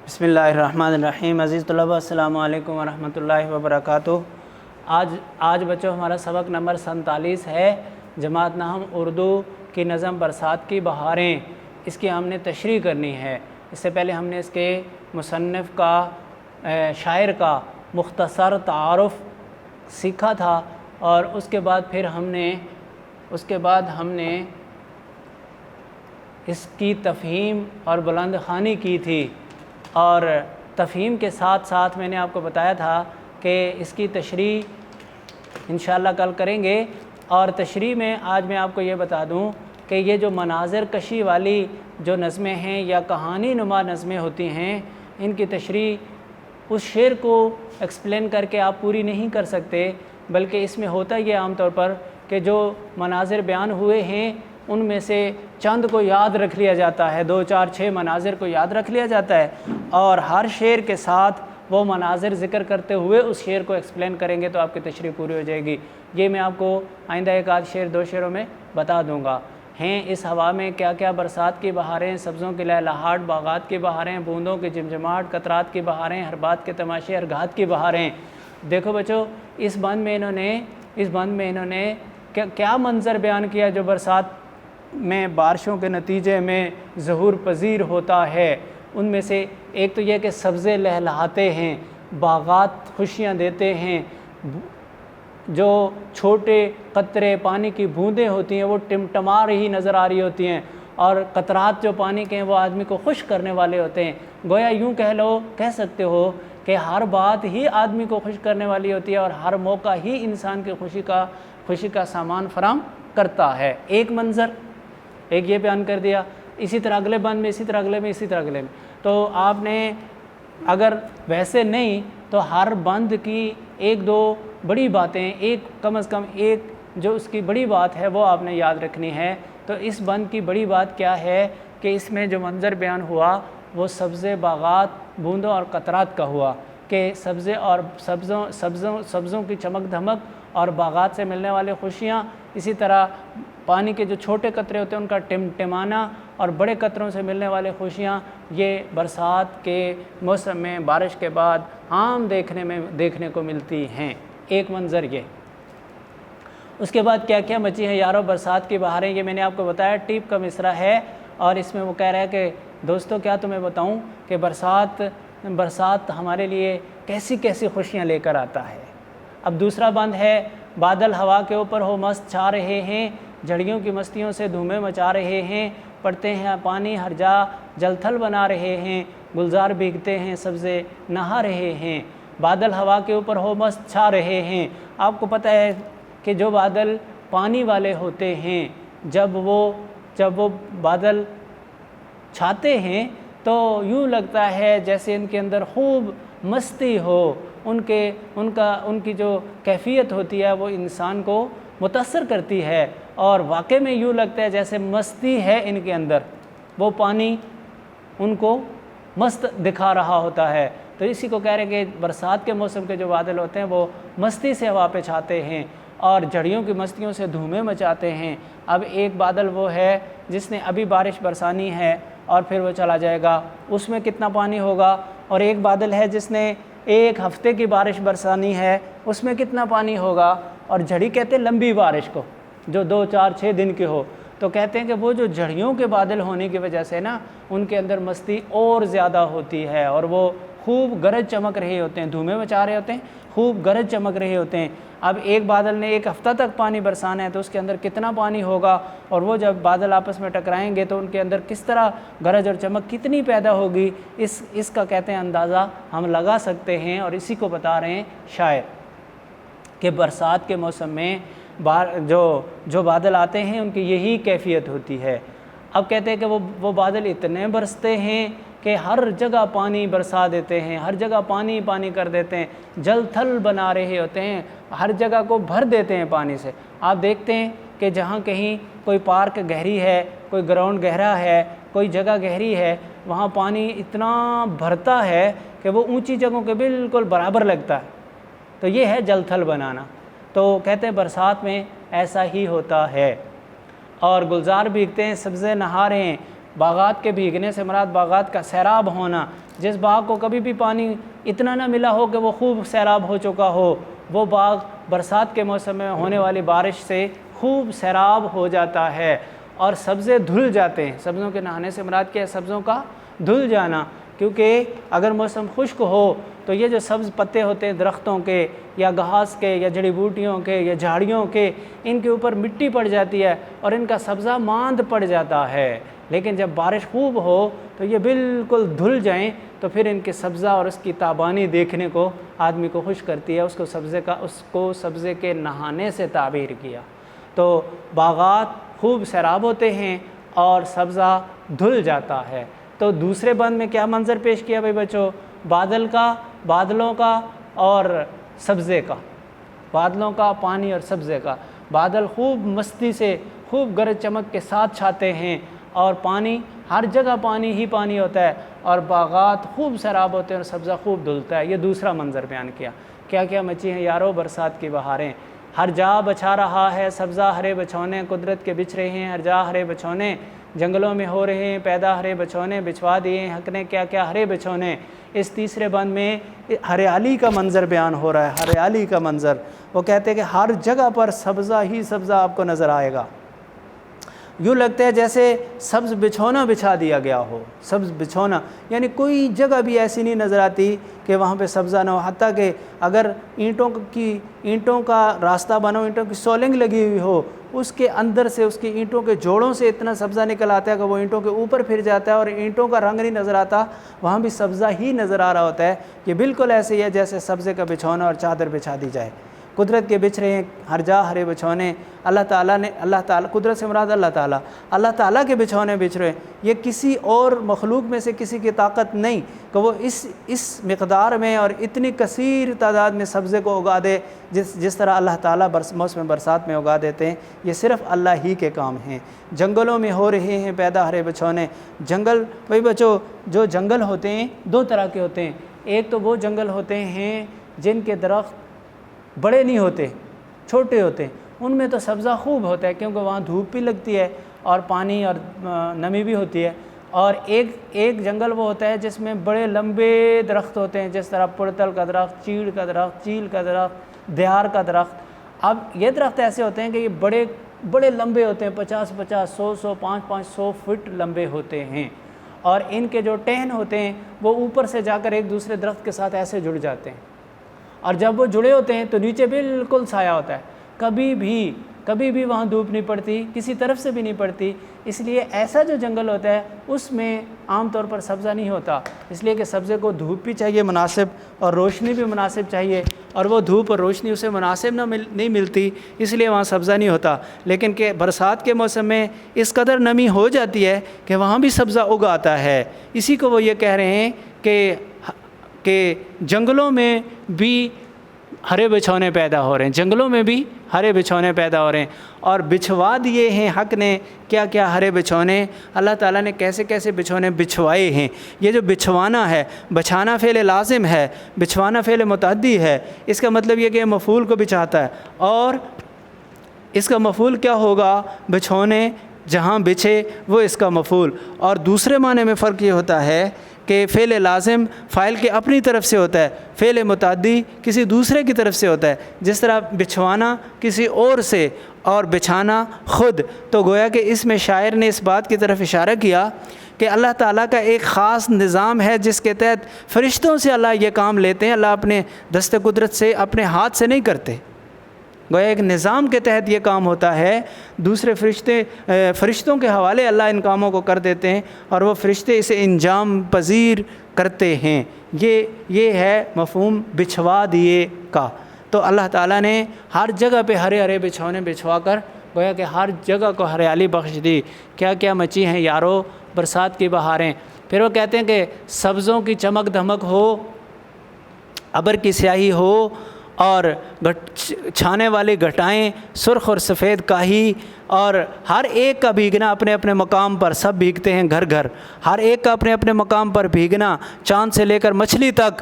بسم اللہ الرحمن الرحیم۔ عزیز طلبہ السلام علیکم ورحمۃ اللہ وبرکاتہ۔ آج بچوں ہمارا سبق نمبر 47 ہے، جماعت نحو اردو کی نظم برسات کی بہاریں۔ اس کی ہم نے تشریح کرنی ہے۔ اس سے پہلے ہم نے اس کے مصنف کا شاعر کا مختصر تعارف سیکھا تھا، اور اس کے بعد پھر ہم نے اس کی تفہیم اور بلند خوانی کی تھی، اور تفہیم کے ساتھ ساتھ میں نے آپ کو بتایا تھا کہ اس کی تشریح انشاءاللہ کل کریں گے۔ اور تشریح میں آج میں آپ کو یہ بتا دوں کہ یہ جو مناظر کشی والی جو نظمیں ہیں یا کہانی نما نظمیں ہوتی ہیں، ان کی تشریح اس شعر کو ایکسپلین کر کے آپ پوری نہیں کر سکتے، بلکہ اس میں ہوتا یہ عام طور پر کہ جو مناظر بیان ہوئے ہیں ان میں سے چند کو یاد رکھ لیا جاتا ہے، 2 4 6 مناظر کو یاد رکھ لیا جاتا ہے، اور ہر شعر کے ساتھ وہ مناظر ذکر کرتے ہوئے اس شعر کو ایکسپلین کریں گے تو آپ کی تشریح پوری ہو جائے گی۔ یہ میں آپ کو آئندہ ایک آدھ شعر 2 شعروں میں بتا دوں گا۔ ہیں اس ہوا میں کیا کیا برسات کی بہاریں، سبزوں کی لہلہاٹ باغات کی بہاریں، بوندوں کی جمجماہٹ قطرات کی بہاریں، ہر بات کے تماشے ہر گھات کی بہاریں۔ دیکھو بچوں، اس بند میں انہوں نے کیا منظر بیان کیا جو برسات میں بارشوں کے نتیجے میں ظہور پذیر ہوتا ہے۔ ان میں سے ایک تو یہ کہ سبزے لہلہاتے ہیں، باغات خوشیاں دیتے ہیں، جو چھوٹے قطرے پانی کی بوندیں ہوتی ہیں وہ ٹمٹما رہی نظر آ رہی ہوتی ہیں، اور قطرات جو پانی کے ہیں وہ آدمی کو خوش کرنے والے ہوتے ہیں۔ گویا یوں کہہ سکتے ہو کہ ہر بات ہی آدمی کو خوش کرنے والی ہوتی ہے، اور ہر موقع ہی انسان کی خوشی کا سامان فراہم کرتا ہے۔ ایک منظر ایک یہ بیان کر دیا، اسی طرح اگلے بند میں، اسی طرح اگلے میں۔ تو آپ نے اگر ویسے نہیں تو ہر بند کی 1 2 بڑی باتیں، کم از کم ایک جو اس کی بڑی بات ہے وہ آپ نے یاد رکھنی ہے۔ تو اس بند کی بڑی بات کیا ہے کہ اس میں جو منظر بیان ہوا وہ سبزے باغات بوندوں اور قطرات کا ہوا، کہ سبزوں کی چمک دھمک اور باغات سے ملنے والے خوشیاں، اسی طرح پانی کے جو چھوٹے قطرے ہوتے ہیں ان کا ٹمٹمانا، اور بڑے قطروں سے ملنے والے خوشیاں، یہ برسات کے موسم میں بارش کے بعد عام دیکھنے کو ملتی ہیں۔ ایک منظر یہ۔ اس کے بعد کیا کیا مچی ہے یارو برسات کی بہاریں، یہ میں نے آپ کو بتایا ٹیپ کا مصرع ہے، اور اس میں وہ کہہ رہا ہے کہ دوستو کیا تمہیں بتاؤں کہ برسات ہمارے لیے کیسی کیسی خوشیاں لے کر آتا ہے۔ اب دوسرا بند ہے، بادل ہوا کے اوپر ہو مست چھا رہے ہیں، جھڑیوں کی مستیوں سے دھومیں مچا رہے ہیں، پڑتے ہیں پانی ہر جا جل تھل بنا رہے ہیں، گلزار بھیگتے ہیں سبزے نہا رہے ہیں۔ بادل ہوا کے اوپر ہو مست چھا رہے ہیں۔ آپ کو پتہ ہے کہ جو بادل پانی والے ہوتے ہیں، جب وہ بادل چھاتے ہیں تو یوں لگتا ہے جیسے ان کے اندر خوب مستی ہو، ان کی جو کیفیت ہوتی ہے وہ انسان کو متاثر کرتی ہے، اور واقع میں یوں لگتا ہے جیسے مستی ہے ان کے اندر، وہ پانی ان کو مست دکھا رہا ہوتا ہے۔ تو اسی کو کہہ رہے ہیں کہ برسات کے موسم کے جو بادل ہوتے ہیں وہ مستی سے ہوا پہ چھاتے ہیں اور جھڑیوں کی مستیوں سے دھومیں مچاتے ہیں۔ اب ایک بادل وہ ہے جس نے ابھی بارش برسانی ہے اور پھر وہ چلا جائے گا، اس میں کتنا پانی ہوگا، اور ایک بادل ہے جس نے 1 ہفتے کی بارش برسانی ہے، اس میں کتنا پانی ہوگا۔ اور جھڑی کہتے ہیں لمبی بارش کو، جو 2 4 6 دن کی ہو، تو کہتے ہیں کہ وہ جو جھڑیوں کے بادل ہونے کی وجہ سے نا ان کے اندر مستی اور زیادہ ہوتی ہے، اور وہ خوب گرج چمک رہے ہوتے ہیں، دھومیں مچا رہے ہوتے ہیں، خوب گرج چمک رہے ہوتے ہیں۔ اب ایک بادل نے 1 ہفتہ تک پانی برسانا ہے تو اس کے اندر کتنا پانی ہوگا، اور وہ جب بادل آپس میں ٹکرائیں گے تو ان کے اندر کس طرح گرج اور چمک کتنی پیدا ہوگی، اس کا کہتے ہیں اندازہ ہم لگا سکتے ہیں، اور اسی کو بتا رہے ہیں شاعر کہ برسات کے موسم میں جو بادل آتے ہیں ان کی یہی کیفیت ہوتی ہے۔ اب کہتے ہیں کہ وہ بادل اتنے برستے ہیں کہ ہر جگہ پانی برسا دیتے ہیں، ہر جگہ پانی کر دیتے ہیں، جل تھل بنا رہے ہوتے ہیں، ہر جگہ کو بھر دیتے ہیں پانی سے۔ آپ دیکھتے ہیں کہ جہاں کہیں کوئی پارک گہری ہے، کوئی گراؤنڈ گہرا ہے، کوئی جگہ گہری ہے، وہاں پانی اتنا بھرتا ہے کہ وہ اونچی جگہوں کے بالکل برابر لگتا ہے، تو یہ ہے جل تھل بنانا۔ تو کہتے ہیں برسات میں ایسا ہی ہوتا ہے۔ اور گلزار بھیگتے ہیں سبزے نہا رہے ہیں، باغات کے بھیگنے سے مراد باغات کا سیراب ہونا، جس باغ کو کبھی بھی پانی اتنا نہ ملا ہو کہ وہ خوب سیراب ہو چکا ہو، وہ باغ برسات کے موسم میں ہونے والی بارش سے خوب سیراب ہو جاتا ہے اور سبزے دھل جاتے ہیں۔ سبزوں کے نہانے سے مراد کیا ہے؟ سبزوں کا دھل جانا، کیونکہ اگر موسم خشک ہو تو یہ جو سبز پتے ہوتے ہیں درختوں کے یا گھاس کے یا جڑی بوٹیوں کے یا جھاڑیوں کے، ان کے اوپر مٹی پڑ جاتی ہے اور ان کا سبزہ ماند پڑ جاتا ہے۔ لیکن جب بارش خوب ہو تو یہ بالکل دھل جائیں تو پھر ان کے سبزہ اور اس کی تابانی دیکھنے کو آدمی کو خوش کرتی ہے۔ اس کو سبزے کے نہانے سے تعبیر کیا۔ تو باغات خوب سیراب ہوتے ہیں اور سبزہ دھل جاتا ہے۔ تو دوسرے بند میں کیا منظر پیش کیا بھائی بچوں؟ بادلوں کا اور سبزے کا، بادلوں کا، پانی اور سبزے کا۔ بادل خوب مستی سے، خوب گرج چمک کے ساتھ چھاتے ہیں اور پانی، ہر جگہ پانی ہی پانی ہوتا ہے اور باغات خوب سیراب ہوتے ہیں اور سبزہ خوب دھلتا ہے۔ یہ دوسرا منظر بیان کیا۔ کیا کیا مچی ہیں یارو برسات کی بہاریں، ہر جا بچھا رہا ہے سبزہ ہرے بچھونے، قدرت کے بچھ رہے ہیں ہر جا ہرے بچھونے، جنگلوں میں ہو رہے ہیں پیدا ہرے بچھونے، بچھوا دیے حق نے کیا کیا ہرے بچھونے۔ اس تیسرے بند میں ہریالی کا منظر بیان ہو رہا ہے، ہریالی کا منظر۔ وہ کہتے ہیں کہ ہر جگہ پر سبزہ ہی سبزہ آپ کو نظر آئے گا، یوں لگتا ہے جیسے سبز بچھونا بچھا دیا گیا ہو۔ سبز بچھونا یعنی کوئی جگہ بھی ایسی نہیں نظر آتی کہ وہاں پہ سبزہ نہ ہو، حتیٰ کہ اگر اینٹوں کا راستہ بنا ہو، اینٹوں کی سولنگ لگی ہوئی ہو، اس کے اندر سے، اس کی اینٹوں کے جوڑوں سے اتنا سبزہ نکل آتا ہے کہ وہ اینٹوں کے اوپر پھر جاتا ہے اور اینٹوں کا رنگ نہیں نظر آتا، وہاں بھی سبزہ ہی نظر آ رہا ہوتا ہے۔ یہ بالکل ایسے ہی ہے جیسے سبزے کا بچھونا اور چادر بچھا دی جائے۔ قدرت کے بچھ رہے ہیں ہر جا ہرے بچھونے، اللہ تعالیٰ قدرت سے مراد اللہ تعالیٰ کے بچھونے بچھ رہے ہیں۔ یہ کسی اور مخلوق میں سے کسی کی طاقت نہیں کہ وہ اس مقدار میں اور اتنی کثیر تعداد میں سبزے کو اگا دے جس طرح اللہ تعالیٰ موسم برسات میں اگا دیتے ہیں۔ یہ صرف اللہ ہی کے کام ہیں۔ جنگلوں میں ہو رہے ہیں پیدا ہرے بچھونے۔ جنگل بھائی بچوں، جو جنگل ہوتے ہیں دو طرح کے ہوتے ہیں۔ ایک تو وہ جنگل ہوتے ہیں جن کے درخت بڑے نہیں ہوتے، چھوٹے ہوتے ہیں، ان میں تو سبزہ خوب ہوتا ہے کیونکہ وہاں دھوپ بھی لگتی ہے اور پانی اور نمی بھی ہوتی ہے۔ اور ایک جنگل وہ ہوتا ہے جس میں بڑے لمبے درخت ہوتے ہیں، جس طرح پڑتل کا درخت، چیڑ کا درخت، چیل کا درخت، دیار کا درخت۔ اب یہ درخت ایسے ہوتے ہیں کہ یہ بڑے لمبے ہوتے ہیں، 50 100 500 فٹ لمبے ہوتے ہیں، اور ان کے جو ٹہن ہوتے ہیں وہ اوپر سے جا کر ایک دوسرے درخت کے ساتھ ایسے جڑ جاتے ہیں، اور جب وہ جڑے ہوتے ہیں تو نیچے بالکل سایہ ہوتا ہے، کبھی بھی وہاں دھوپ نہیں پڑتی، کسی طرف سے بھی نہیں پڑتی۔ اس لیے ایسا جو جنگل ہوتا ہے اس میں عام طور پر سبزہ نہیں ہوتا، اس لیے کہ سبزے کو دھوپ بھی چاہیے مناسب اور روشنی بھی مناسب چاہیے، اور وہ دھوپ اور روشنی اسے مناسب نہیں ملتی، اس لیے وہاں سبزہ نہیں ہوتا۔ لیکن کہ برسات کے موسم میں اس قدر نمی ہو جاتی ہے کہ وہاں بھی سبزہ اگاتا ہے۔ اسی کو وہ یہ کہہ رہے ہیں کہ جنگلوں میں بھی ہرے بچھونے پیدا ہو رہے ہیں، جنگلوں میں بھی ہرے بچھونے پیدا ہو رہے ہیں، اور بچھوا دیے ہیں حق نے کیا کیا ہرے بچھونے۔ اللہ تعالیٰ نے کیسے کیسے بچھونے بچھوائے ہیں۔ یہ جو بچھوانا ہے، بچھانا فعل لازم ہے، بچھوانا فعل متعدی ہے، اس کا مطلب یہ کہ مفعول کو بچھاتا ہے، اور اس کا مفعول کیا ہوگا؟ بچھونے، جہاں بچھے وہ اس کا مفعول۔ اور دوسرے معنی میں فرق یہ ہوتا ہے کہ فعل لازم فاعل کے اپنی طرف سے ہوتا ہے، فعل متعدی کسی دوسرے کی طرف سے ہوتا ہے، جس طرح بچھوانا کسی اور سے اور بچھانا خود۔ تو گویا کہ اس میں شاعر نے اس بات کی طرف اشارہ کیا کہ اللہ تعالیٰ کا ایک خاص نظام ہے جس کے تحت فرشتوں سے اللہ یہ کام لیتے ہیں، اللہ اپنے دست قدرت سے، اپنے ہاتھ سے نہیں کرتے، گویا ایک نظام کے تحت یہ کام ہوتا ہے۔ دوسرے فرشتوں کے حوالے اللہ ان کاموں کو کر دیتے ہیں اور وہ فرشتے اسے انجام پذیر کرتے ہیں۔ یہ ہے مفہوم بچھوا دیے کا۔ تو اللہ تعالیٰ نے ہر جگہ پہ ہرے ہرے بچھونے بچھوا کر گویا کہ ہر جگہ کو ہریالی بخش دی۔ کیا کیا مچی ہیں یارو برسات کی بہاریں۔ پھر وہ کہتے ہیں کہ سبزوں کی چمک دھمک ہو، ابر کی سیاہی ہو، اور چھانے والی گھٹائیں، سرخ اور سفید کاہی، اور ہر ایک کا بھیگنا اپنے اپنے مقام پر، سب بھیگتے ہیں گھر گھر، ہر ایک کا اپنے اپنے مقام پر بھیگنا، چاند سے لے کر مچھلی تک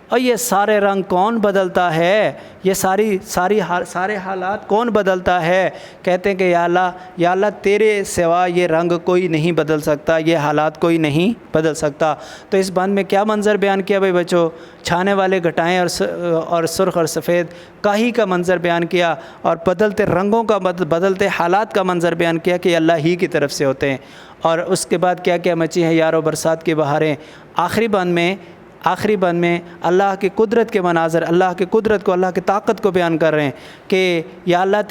اور یہ سارے رنگ کون بدلتا ہے، یہ سارے حالات کون بدلتا ہے؟ کہتے ہیں کہ یا اللہ تیرے سوا یہ رنگ کوئی نہیں بدل سکتا، یہ حالات کوئی نہیں بدل سکتا۔ تو اس بند میں کیا منظر بیان کیا بھائی بچوں؟ چھانے والے گھٹائیں اور سرخ اور سفید کاہی کا منظر بیان کیا، اور بدلتے رنگوں کا بدلتے حالات کا منظر بیان کیا کہ اللہ ہی کی طرف سے ہوتے ہیں۔ اور اس کے بعد کیا کیا مچی ہیں یارو برسات کی بہاریں۔ آخری بند میں اللہ کی قدرت کے مناظر، اللہ کی قدرت کو، اللہ کی طاقت کو بیان کر رہے ہیں کہ یا اللہ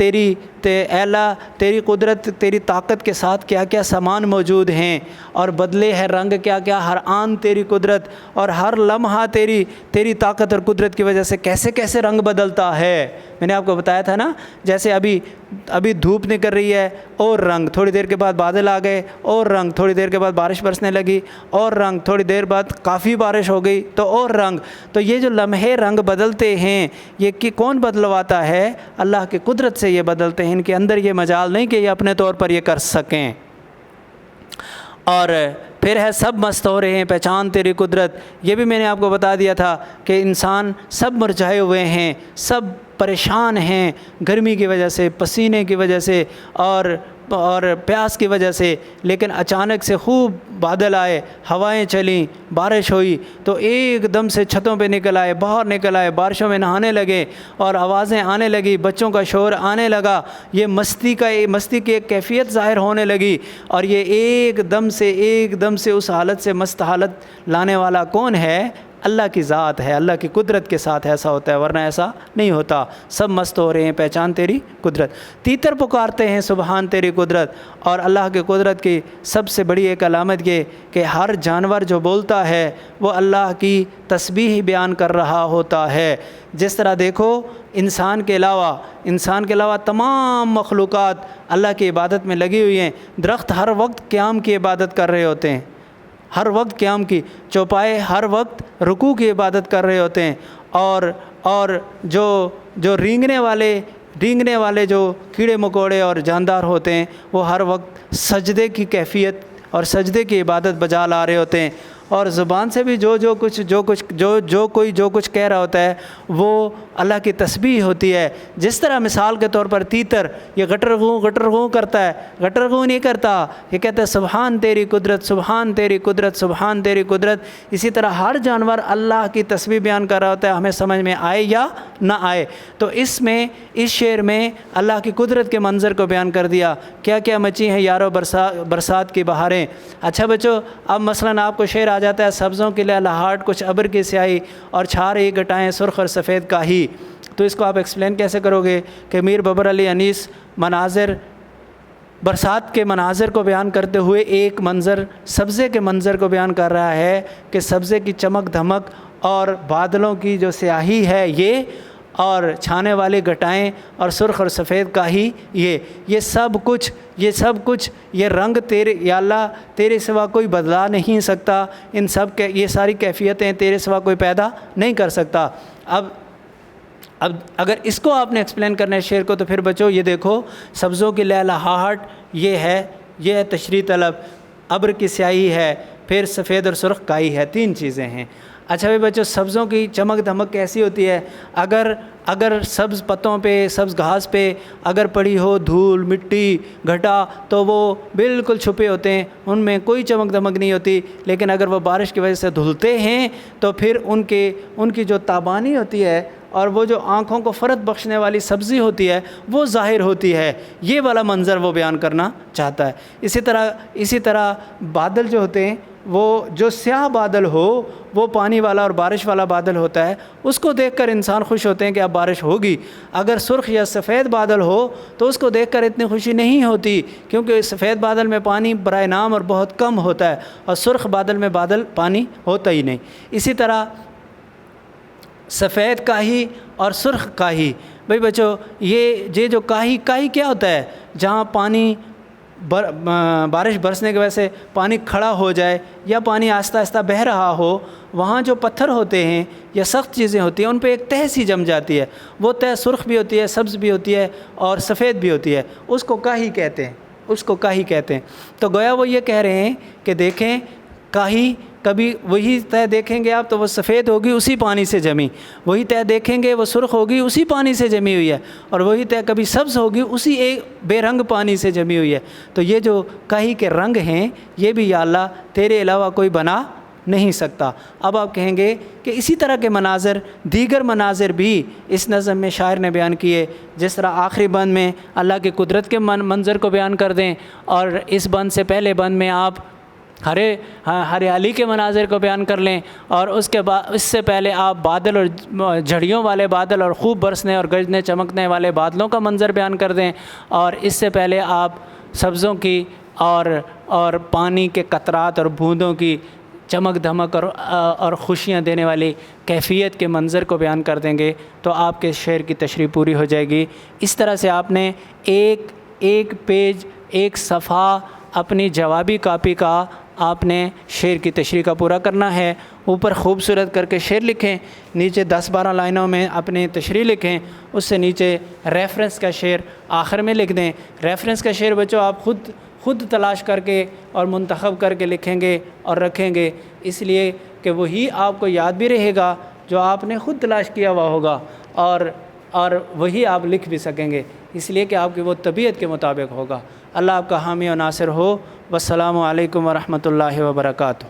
تیری قدرت، تیری طاقت کے ساتھ کیا کیا سامان موجود ہیں، اور بدلے ہیں رنگ کیا کیا، ہر آن تیری قدرت، اور ہر لمحہ تیری طاقت اور قدرت کی وجہ سے کیسے کیسے رنگ بدلتا ہے۔ میں نے آپ کو بتایا تھا نا، جیسے ابھی دھوپ نکل رہی ہے اور رنگ، تھوڑی دیر کے بعد بادل آ گئے اور رنگ، تھوڑی دیر کے بعد بارش برسنے لگی اور رنگ، تھوڑی دیر بعد کافی بارش ہو گئی تو اور رنگ۔ تو یہ جو لمحے رنگ بدلتے ہیں، یہ کون بدلواتا ہے؟ اللہ کی قدرت سے یہ بدلتے ہیں، ان کے اندر یہ مجال نہیں کہ یہ اپنے طور پر یہ کر سکیں۔ اور پھر ہے سب مست ہو رہے ہیں پہچان تیری قدرت۔ یہ بھی میں نے آپ کو بتا دیا تھا کہ انسان سب مرجھائے ہوئے ہیں، سب پریشان ہیں گرمی کی وجہ سے، پسینے کی وجہ سے اور پیاس کی وجہ سے، لیکن اچانک سے خوب بادل آئے، ہوائیں چلیں، بارش ہوئی تو ایک دم سے چھتوں پہ باہر نکل آئے، بارشوں میں نہانے لگے اور آوازیں آنے لگی، بچوں کا شور آنے لگا، یہ مستی کی ایک کیفیت ظاہر ہونے لگی، اور یہ ایک دم سے اس حالت سے مست حالت لانے والا کون ہے؟ اللہ کی ذات ہے، اللہ کی قدرت کے ساتھ ایسا ہوتا ہے، ورنہ ایسا نہیں ہوتا۔ سب مست ہو رہے ہیں پہچان تیری قدرت، تیتر پکارتے ہیں سبحان تیری قدرت۔ اور اللہ کی قدرت کی سب سے بڑی ایک علامت یہ کہ ہر جانور جو بولتا ہے وہ اللہ کی تسبیح بیان کر رہا ہوتا ہے۔ جس طرح دیکھو انسان کے علاوہ تمام مخلوقات اللہ کی عبادت میں لگی ہوئی ہیں۔ درخت ہر وقت قیام کی عبادت کر رہے ہوتے ہیں، ہر وقت قیام کی، چوپائے ہر وقت رکوع کی عبادت کر رہے ہوتے ہیں، اور جو رینگنے والے جو کیڑے مکوڑے اور جاندار ہوتے ہیں وہ ہر وقت سجدے کی کیفیت اور سجدے کی عبادت بجا لا رہے ہوتے ہیں، اور زبان سے بھی جو کوئی کہہ رہا ہوتا ہے وہ اللہ کی تسبیح ہوتی ہے۔ جس طرح مثال کے طور پر تیتر یہ گٹر غوں کرتا ہے، گٹر غوں نہیں کرتا، یہ کہتا ہے سبحان تیری قدرت، سبحان تیری قدرت، سبحان تیری قدرت۔ اسی طرح ہر جانور اللہ کی تسبیح بیان کر رہا ہوتا ہے، ہمیں سمجھ میں آئے یا نہ آئے۔ تو اس شعر میں اللہ کی قدرت کے منظر کو بیان کر دیا، کیا کیا مچی ہیں یارو برسات کی بہاریں۔ اچھا بچوں، اب مثلاً آپ کو شعر آ جاتا ہے سبزوں کی لہلہاٹ کچھ ابر کی سیاہی اور چھا رہی گھٹائیں سرخ اور سفید کاہی، تو اس کو آپ ایکسپلین کیسے کرو گے کہ میر ببر علی انیس برسات کے مناظر کو بیان کرتے ہوئے ایک منظر سبزے کے منظر کو بیان کر رہا ہے کہ سبزے کی چمک دھمک اور بادلوں کی جو سیاہی ہے یہ، اور چھانے والی گھٹائیں اور سرخ اور سفید کاہی یہ سب کچھ یہ رنگ یا اللہ تیرے سوا کوئی بدلا نہیں سکتا، ان سب کے یہ ساری کیفیتیں تیرے سوا کوئی پیدا نہیں کر سکتا۔ اب اگر اس کو آپ نے ایکسپلین کرنا ہے شعر کو، تو پھر بچو یہ دیکھو سبزوں کی لہلہاہٹ یہ ہے تشریح طلب، ابر کی سیاہی ہے، پھر سفید اور سرخ کائی ہے، 3 چیزیں ہیں۔ اچھا بھائی بچوں، سبزوں کی چمک دھمک کیسی ہوتی ہے؟ اگر سبز پتوں پہ، سبز گھاس پہ اگر پڑی ہو دھول، مٹی، گھٹا، تو وہ بالکل چھپے ہوتے ہیں، ان میں کوئی چمک دھمک نہیں ہوتی، لیکن اگر وہ بارش کی وجہ سے دھلتے ہیں تو پھر ان کی جو تابانی ہوتی ہے اور وہ جو آنکھوں کو فرحت بخشنے والی سبزی ہوتی ہے وہ ظاہر ہوتی ہے۔ یہ والا منظر وہ بیان کرنا چاہتا ہے۔ اسی طرح بادل جو ہوتے ہیں، وہ جو سیاہ بادل ہو وہ پانی والا اور بارش والا بادل ہوتا ہے، اس کو دیکھ کر انسان خوش ہوتے ہیں کہ اب بارش ہوگی۔ اگر سرخ یا سفید بادل ہو تو اس کو دیکھ کر اتنی خوشی نہیں ہوتی، کیونکہ سفید بادل میں پانی برائے نام اور بہت کم ہوتا ہے، اور سرخ بادل میں پانی ہوتا ہی نہیں۔ اسی طرح سفید کاہی اور سرخ کاہی، بھائی بچو یہ جو کاہی کیا ہوتا ہے؟ جہاں پانی بارش برسنے کی وجہ سے پانی کھڑا ہو جائے یا پانی آہستہ آہستہ بہہ رہا ہو، وہاں جو پتھر ہوتے ہیں یا سخت چیزیں ہوتی ہیں ان پہ ایک تہ سی جم جاتی ہے، وہ تہ سرخ بھی ہوتی ہے، سبز بھی ہوتی ہے اور سفید بھی ہوتی ہے، اس کو کاہی کہتے ہیں۔ تو گویا وہ یہ کہہ رہے ہیں کہ دیکھیں کبھی وہی تہ دیکھیں گے آپ تو وہ سفید ہوگی اسی پانی سے جمی، وہی تہ دیکھیں گے وہ سرخ ہوگی اسی پانی سے جمی ہوئی ہے، اور وہی تہ کبھی سبز ہوگی اسی ایک بے رنگ پانی سے جمی ہوئی ہے۔ تو یہ جو کاہی کے رنگ ہیں یہ بھی یا اللہ تیرے علاوہ کوئی بنا نہیں سکتا۔ اب آپ کہیں گے کہ اسی طرح کے مناظر، دیگر مناظر بھی اس نظم میں شاعر نے بیان کیے، جس طرح آخری بند میں اللہ کی قدرت کے منظر کو بیان کر دیں، اور اس بند سے پہلے بند میں آپ ہریالی کے مناظر کو بیان کر لیں، اور اس کے بعد اس سے پہلے آپ بادل اور جھڑیوں والے بادل اور خوب برسنے اور گرجنے چمکنے والے بادلوں کا منظر بیان کر دیں، اور اس سے پہلے آپ سبزوں کی اور پانی کے قطرات اور بوندوں کی چمک دھمک اور خوشیاں دینے والی کیفیت کے منظر کو بیان کر دیں گے تو آپ کے شعر کی تشریح پوری ہو جائے گی۔ اس طرح سے آپ نے ایک پیج، ایک صفحہ اپنی جوابی کاپی کا آپ نے شعر کی تشریح کا پورا کرنا ہے۔ اوپر خوبصورت کر کے شعر لکھیں، نیچے 10-12 لائنوں میں اپنی تشریح لکھیں، اس سے نیچے ریفرنس کا شعر آخر میں لکھ دیں۔ ریفرنس کا شعر بچوں آپ خود تلاش کر کے اور منتخب کر کے لکھیں گے اور رکھیں گے، اس لیے کہ وہی آپ کو یاد بھی رہے گا جو آپ نے خود تلاش کیا ہوا ہوگا، اور وہی آپ لکھ بھی سکیں گے، اس لیے کہ آپ کی وہ طبیعت کے مطابق ہوگا۔ اللہ آپ کا حامی و ناصر ہو۔ والسلام علیکم ورحمۃ اللہ وبرکاتہ۔